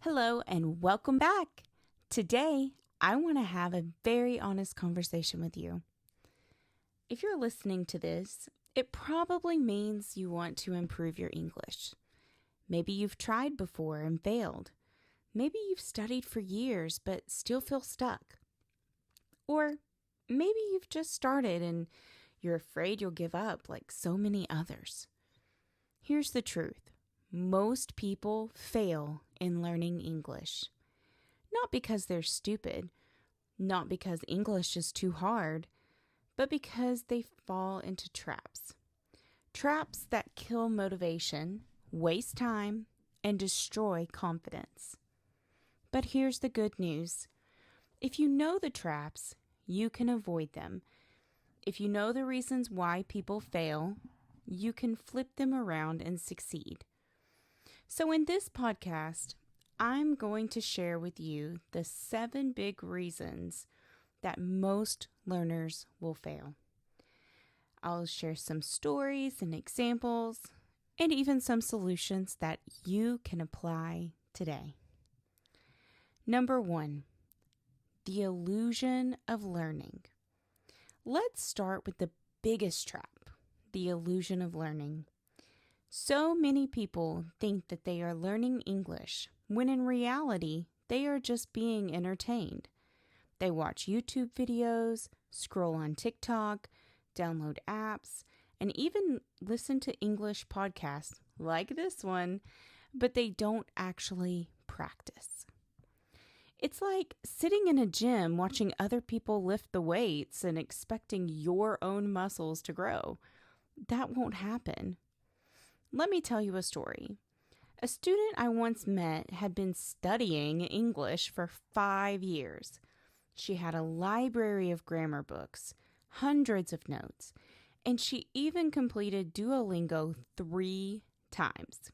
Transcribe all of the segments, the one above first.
Hello and welcome back. Today, I want to have a very honest conversation with you. If you're listening to this, it probably means you want to improve your English. Maybe you've tried before and failed. Maybe you've studied for years but still feel stuck. Or maybe you've just started and you're afraid you'll give up like so many others. Here's the truth. Most people fail in learning English. Not because they're stupid, not because English is too hard, but because they fall into traps. Traps that kill motivation, waste time, and destroy confidence. But here's the good news. If you know the traps, you can avoid them. If you know the reasons why people fail, you can flip them around and succeed. So in this podcast, I'm going to share with you the 7 big reasons that most learners will fail. I'll share some stories and examples, and even some solutions that you can apply today. Number 1, the illusion of learning. Let's start with the biggest trap, the illusion of learning. So many people think that they are learning English, when in reality, they are just being entertained. They watch YouTube videos, scroll on TikTok, download apps, and even listen to English podcasts like this one, but they don't actually practice. It's like sitting in a gym watching other people lift the weights and expecting your own muscles to grow. That won't happen. Let me tell you a story. A student I once met had been studying English for 5 years. She had a library of grammar books, hundreds of notes, and she even completed Duolingo 3 times.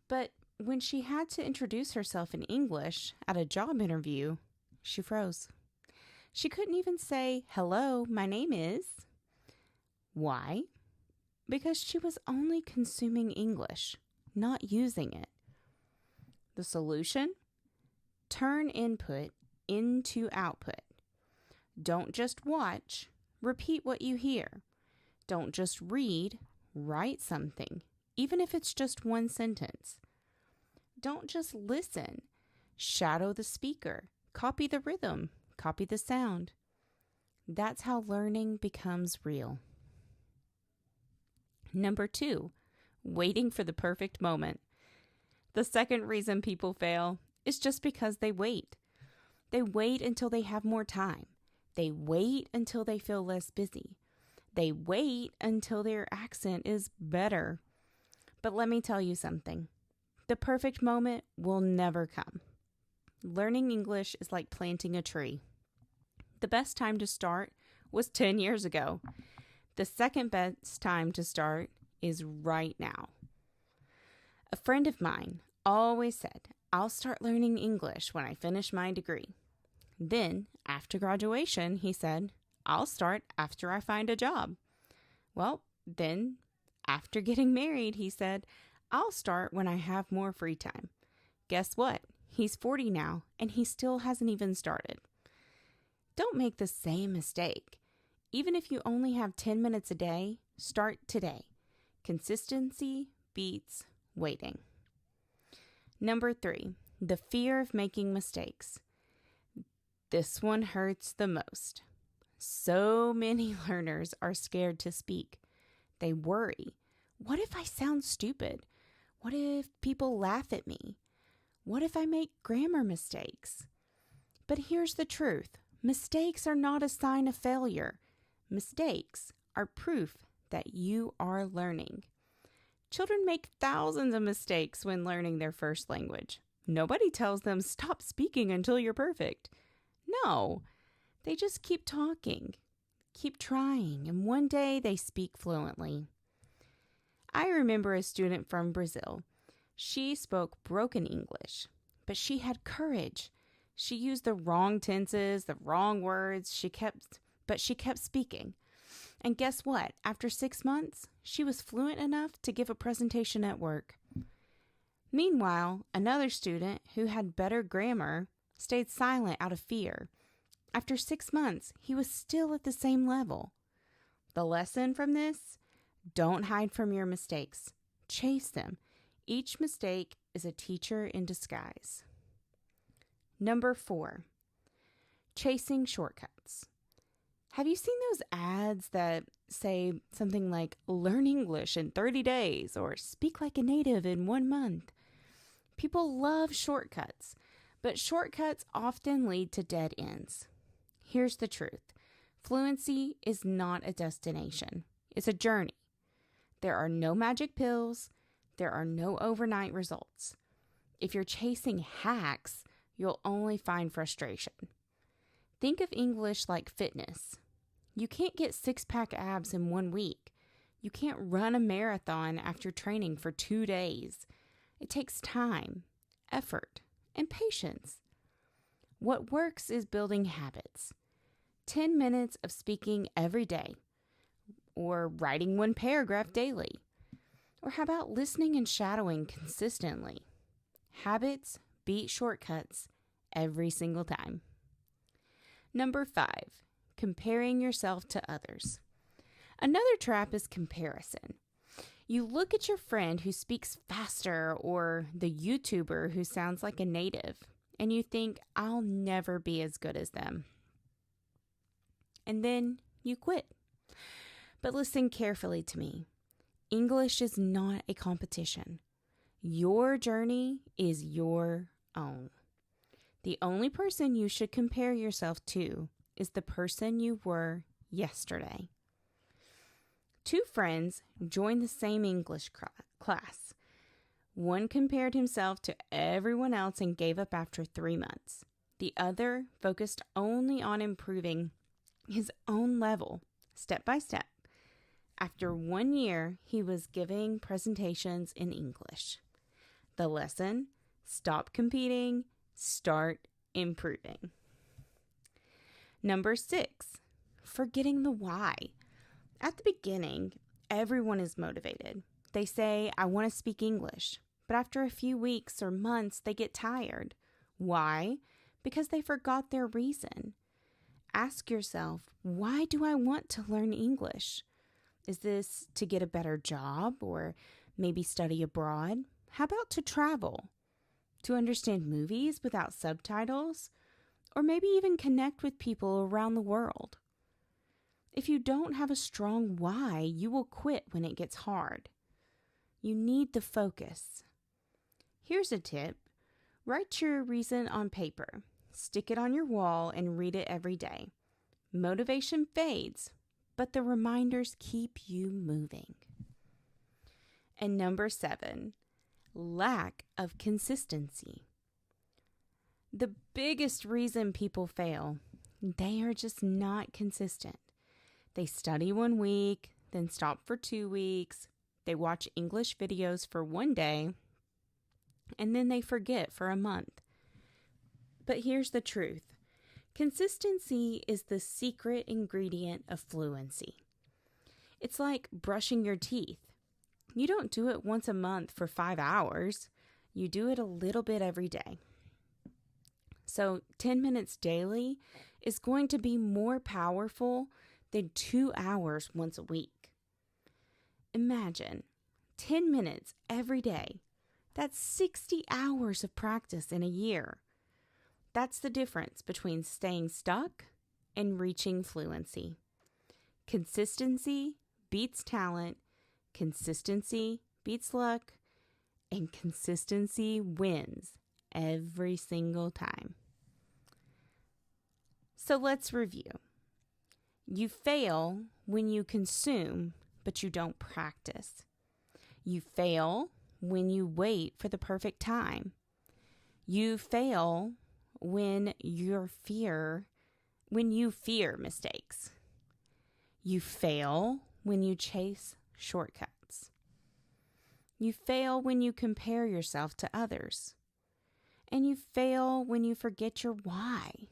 But when she had to introduce herself in English at a job interview, she froze. She couldn't even say, "Hello, my name is." Why? Because she was only consuming English, not using it. The solution? Turn input into output. Don't just watch, repeat what you hear. Don't just read, write something, even if it's just one sentence. Don't just listen, shadow the speaker, copy the rhythm, copy the sound. That's how learning becomes real. Number 2, waiting for the perfect moment. The second reason people fail is just because they wait. They wait until they have more time. They wait until they feel less busy. They wait until their accent is better. But let me tell you something. The perfect moment will never come. Learning English is like planting a tree. The best time to start was 10 years ago. The second best time to start is right now. A friend of mine always said, "I'll start learning English when I finish my degree." Then, after graduation, he said, "I'll start after I find a job." Well, then, after getting married, he said, "I'll start when I have more free time." Guess what? He's 40 now, and he still hasn't even started. Don't make the same mistake. Even if you only have 10 minutes a day, start today. Consistency beats waiting. Number 3, the fear of making mistakes. This one hurts the most. So many learners are scared to speak. They worry. What if I sound stupid? What if people laugh at me? What if I make grammar mistakes? But here's the truth. Mistakes are not a sign of failure. Mistakes are proof that you are learning. Children make thousands of mistakes when learning their first language. Nobody tells them, "Stop speaking until you're perfect." No, they just keep talking, keep trying, and one day they speak fluently. I remember a student from Brazil. She spoke broken English, but she had courage. She used the wrong tenses, the wrong words. But she kept speaking. And guess what? After 6 months, she was fluent enough to give a presentation at work. Meanwhile, another student who had better grammar stayed silent out of fear. After 6 months, he was still at the same level. The lesson from this: don't hide from your mistakes. Chase them. Each mistake is a teacher in disguise. Number 4, chasing shortcuts. Have you seen those ads that say something like learn English in 30 days or speak like a native in 1 month? People love shortcuts, but shortcuts often lead to dead ends. Here's the truth. Fluency is not a destination. It's a journey. There are no magic pills. There are no overnight results. If you're chasing hacks, you'll only find frustration. Think of English like fitness. You can't get 6-pack abs in 1 week. You can't run a marathon after training for 2 days. It takes time, effort, and patience. What works is building habits. 10 minutes of speaking every day, or writing 1 paragraph daily. Or how about listening and shadowing consistently? Habits beat shortcuts every single time. Number 5, comparing yourself to others. Another trap is comparison. You look at your friend who speaks faster or the YouTuber who sounds like a native, and you think, I'll never be as good as them. And then you quit. But listen carefully to me. English is not a competition. Your journey is your own. The only person you should compare yourself to is the person you were yesterday. 2 friends joined the same English class. One compared himself to everyone else and gave up after 3 months. The other focused only on improving his own level, step by step. After 1 year, he was giving presentations in English. The lesson: stop competing, start improving. Number 6, forgetting the why. At the beginning, everyone is motivated. They say, I want to speak English. But after a few weeks or months, they get tired. Why? Because they forgot their reason. Ask yourself, why do I want to learn English? Is this to get a better job or maybe study abroad? How about to travel? To understand movies without subtitles? Or maybe even connect with people around the world? If you don't have a strong why, you will quit when it gets hard. You need the focus. Here's a tip. Write your reason on paper. Stick it on your wall and read it every day. Motivation fades, but the reminders keep you moving. And number 7, lack of consistency. The biggest reason people fail, they are just not consistent. They study 1 week, then stop for 2 weeks. They watch English videos for 1 day, and then they forget for a month. But here's the truth. Consistency is the secret ingredient of fluency. It's like brushing your teeth. You don't do it once a month for 5 hours. You do it a little bit every day. So 10 minutes daily is going to be more powerful than 2 hours once a week. Imagine 10 minutes every day. That's 60 hours of practice in a year. That's the difference between staying stuck and reaching fluency. Consistency beats talent, consistency beats luck, and consistency wins every single time. So let's review. You fail when you consume, but you don't practice. You fail when you wait for the perfect time. You fail when you fear mistakes. You fail when you chase shortcuts. You fail when you compare yourself to others. And you fail when you forget your why.